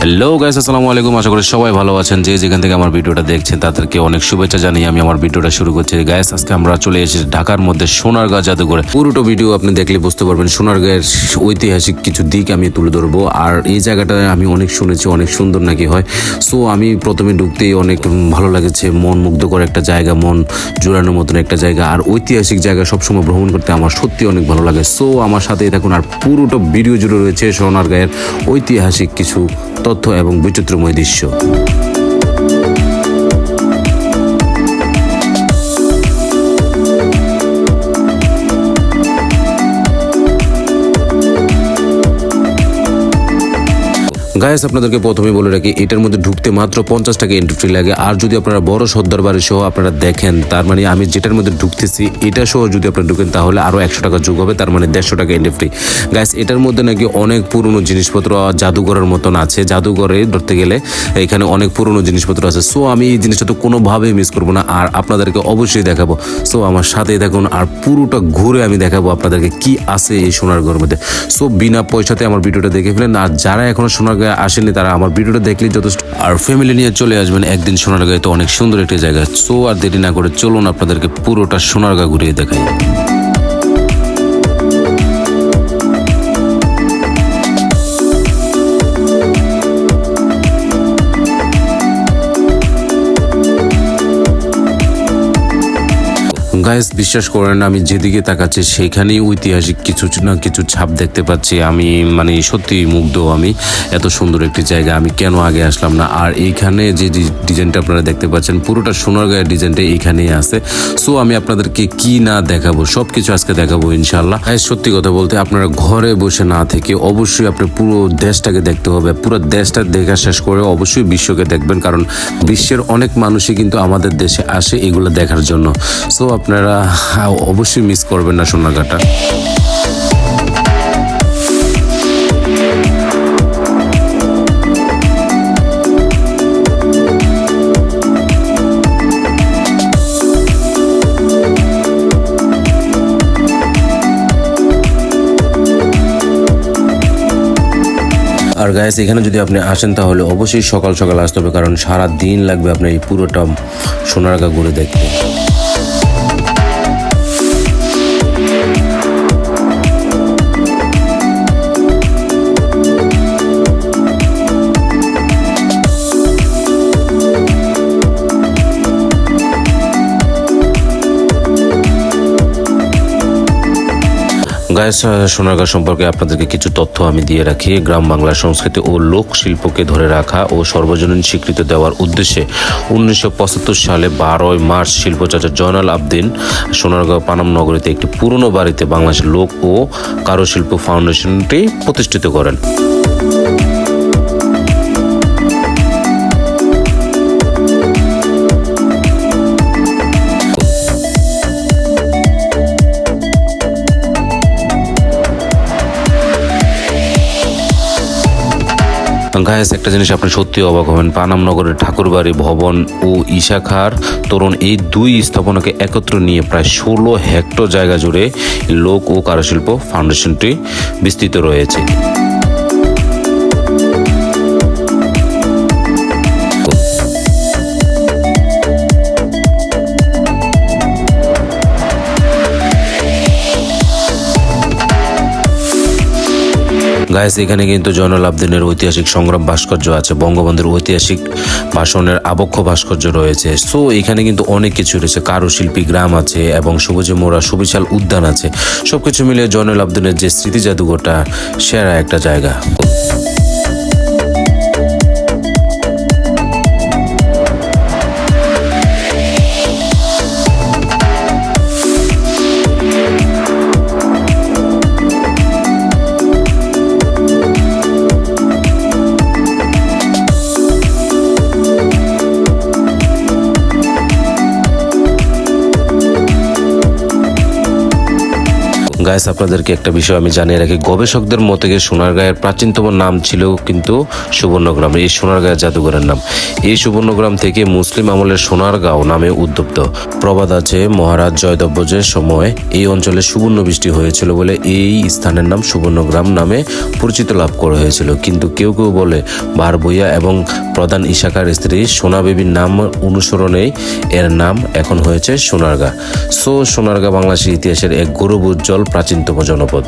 Hello guys, আসসালামু আলাইকুম। আশা করি সবাই ভালো আছেন। যে যেখান থেকে আমার ভিডিওটা দেখছেন তাদেরকে অনেক শুভেচ্ছা জানিয়ে আমি আমার ভিডিওটা শুরু করছি। গাইস, আজকে আমরা চলে এসেছি ঢাকার মধ্যে সোনারগাঁ জাদুঘরে। পুরোটা ভিডিও আপনি দেখলে বুঝতে পারবেন সোনারগাঁয়ের ঐতিহাসিক কিছু দিক আমি তুলে ধরবো। আর এই জায়গাটা আমি অনেক শুনেছি অনেক সুন্দর নাকি হয়। সো আমি প্রথমে ঢুকতেই অনেক ভালো লাগেছে, মন মুগ্ধকর একটা জায়গা, মন জোড়ানোর মতন একটা জায়গা। আর ঐতিহাসিক জায়গা সবসময় ভ্রমণ করতে আমার সত্যি অনেক ভালো লাগে। সো আমার সাথেই থাকুন। আর পুরোটা ভিডিও জুড়ে রয়েছে সোনারগাঁয়ের ঐতিহাসিক কিছু তথ্য এবং বৈচিত্র্যময় দৃশ্য। গাইস, আপনাদেরকে প্রথমে বলে রাখি, এটার মধ্যে ঢুকতে মাত্র 50 টাকা এন্ট্রি ফি লাগে। আর যদি আপনারা বড় সর্দার বাড়ি সহ আপনারা দেখেন, তার মানে আমি যেটার মধ্যে ঢুকতেছি এটা সহ যদি আপনারা ঢুকেন তাহলে আরও 100 টাকা যোগ হবে, তার মানে 150 টাকা এন্ট্রি ফি। গাইস, এটার মধ্যে নাকি অনেক পুরনো জিনিসপত্র জাদুঘরের মতন আছে। জাদুঘরে ধরতে গেলে এখানে অনেক পুরনো জিনিসপত্র আছে। সো আমি এই জিনিসটা তো কোনোভাবেই মিস করবো না, আর আপনাদেরকে অবশ্যই দেখাবো। সো আমার সাথেই দেখুন, আর পুরোটা ঘুরে আমি দেখাবো আপনাদেরকে কি আছে এই সোনারগাঁয়ের মধ্যে। সো বিনা পয়সাতে আমার ভিডিওটা দেখে ফেলেন। আর যারা এখনো সোনারগাঁয়ে আসেনি তারা আমার ভিডিওটা দেখলেই যথেষ্ট। আর ফ্যামিলি নিয়ে চলে আসবেন একদিন সোনারগাঁয়ে, তো অনেক সুন্দর একটি জায়গা। সো আর দেরি না করে চলুন আপনাদেরকে পুরোটা সোনারগাঁ ঘুরিয়ে দেখাই। গাইস, বিশ্বাস করেন আমি যেদিকে তাকাচ্ছি সেইখানেই ঐতিহাসিক কিছু না কিছু ছাপ দেখতে পাচ্ছি। আমি মানে সত্যি মুগ্ধ। আমি এত সুন্দর একটি জায়গা আমি কেন আগে আসলাম না। আর এইখানে যে ডিজাইনটা আপনারা দেখতে পাচ্ছেন পুরোটা সোনারগাঁয়ের ডিজাইনটা এইখানেই আছে। সো আমি আপনাদেরকে কি না দেখাবো সব কিছু আজকে দেখাবো ইনশাল্লাহ। গাইস, সত্যি কথা বলতে আপনারা ঘরে বসে না থেকে অবশ্যই আপনার পুরো দেশটাকে দেখতে হবে। পুরো দেশটা দেখা শেষ করে অবশ্যই বিশ্বকে দেখবেন, কারণ বিশ্বের অনেক মানুষই কিন্তু আমাদের দেশে আসে এগুলো দেখার জন্য। সো আপনারা অবশ্যই মিস করবেন না সোনারগাঁটা। আর গাইস, এখানে যদি আপনি আসেন তাহলে অবশ্যই সকাল সকাল আসতে হবে, কারণ সারা দিন লাগবে আপনার এই পুরোটা সোনারগাঁ ঘুরে দেখতে। গাইস, সোনারগাঁ সম্পর্কে আপনাদেরকে কিছু তথ্য আমি দিয়ে রাখি। গ্রাম বাংলার সংস্কৃতি ও লোক শিল্পকে ধরে রাখা ও সর্বজনীন স্বীকৃতি দেওয়ার উদ্দেশ্যে 1975 সালে 12 মার্চ শিল্পচার্য জয়নাল আবদিন সোনারগাঁও পানাম নগরীতে একটি পুরনো বাড়িতে বাংলাদেশের লোক ও কারুশিল্প ফাউন্ডেশনটি প্রতিষ্ঠিত করেন। গাইস, একটা জিনিস আপনি সত্যি অবাক হবেন, পানাম নগরের ঠাকুরবাড়ি ভবন ও ঈশাখার তোরণ এই দুই স্থাপনাকে একত্র নিয়ে প্রায় 16 হেক্টর জায়গা জুড়ে লোক ও কারুশিল্প ফাউন্ডেশনটি বিস্তৃত রয়েছে। গাইস, এখানে কিন্তু জয়নাল আবদিনের ঐতিহাসিক সংগ্রাম ভাস্কর্য আছে, বঙ্গবন্ধুর ঐতিহাসিক ভাষণের আবক্ষ ভাস্কর্য রয়েছে। সো এখানে কিন্তু অনেক কিছু রয়েছে, কারুশিল্পী গ্রাম আছে এবং সবুজে মোড়া সুবিশাল উদ্যান আছে। সবকিছু মিলিয়ে জয়নাল আবদিনের যে স্মৃতি জাদুঘরটা সেরা একটা জায়গা। গাইস আপনাদেরকে একটা বিষয় আমি জানিয়ে রাখি, গবেষকদের মতে সোনারগাঁয়ের প্রাচীনতম নাম ছিল কিন্তু সুবর্ণগ্রাম, এই সোনারগাঁয়ের জাদুঘরের নাম। এই সুবর্ণগ্রাম থেকে মুসলিম আমলের সোনারগাঁও নামে উদ্যুক্ত। প্রবাদ আছে, মহারাজ জয়দব্বজের সময় এই অঞ্চলে সুবর্ণ বৃষ্টি হয়েছিল বলে এই স্থানের নাম সুবর্ণগ্রাম নামে পরিচিত লাভ করা হয়েছিল। কিন্তু কেউ কেউ বলে বার ভূঁইয়া এবং প্রধান ইশাকার স্ত্রী সোনা বেবির নাম অনুসরণেই এর নাম এখন হয়েছে সোনারগাঁ। সো সোনারগাঁ বাংলাদেশের ইতিহাসের এক গৌরব উজ্জ্বল প্রাচীনতম জনপদ।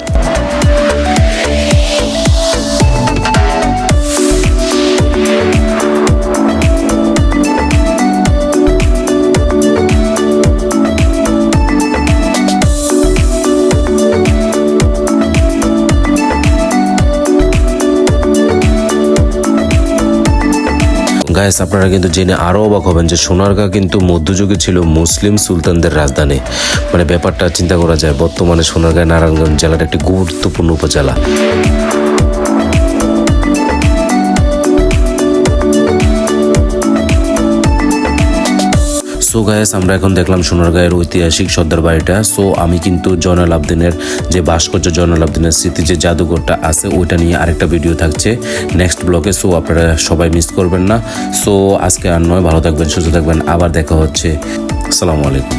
গাইস আপনারা কিন্তু জেনে আরো অবাক হবেন যে সোনারগাঁ কিন্তু মধ্যযুগে ছিল মুসলিম সুলতানদের রাজধানী। মানে ব্যাপারটা চিন্তা করা যায়, বর্তমানে সোনারগাঁ নারায়ণগঞ্জ জেলার একটি গুরুত্বপূর্ণ উপজেলা। সো গাইস আমরা এখন দেখলাম সোনারগাঁয়ের ঐতিহাসিক সর্দার বাড়িটা। সো আমি কিন্তু জয়নুল আবদিনের যে ভাস্কর্য, জয়নুল আবদিনের স্মৃতি যে জাদুঘরটা আছে ওইটা নিয়ে আরেকটা ভিডিও থাকছে নেক্সট ব্লগে। সো আপনারা সবাই মিস করবেন না। সো আজকে আর নয়, ভালো থাকবেন, সুস্থ থাকবেন, আবার দেখা হচ্ছে। আসসালামু আলাইকুম।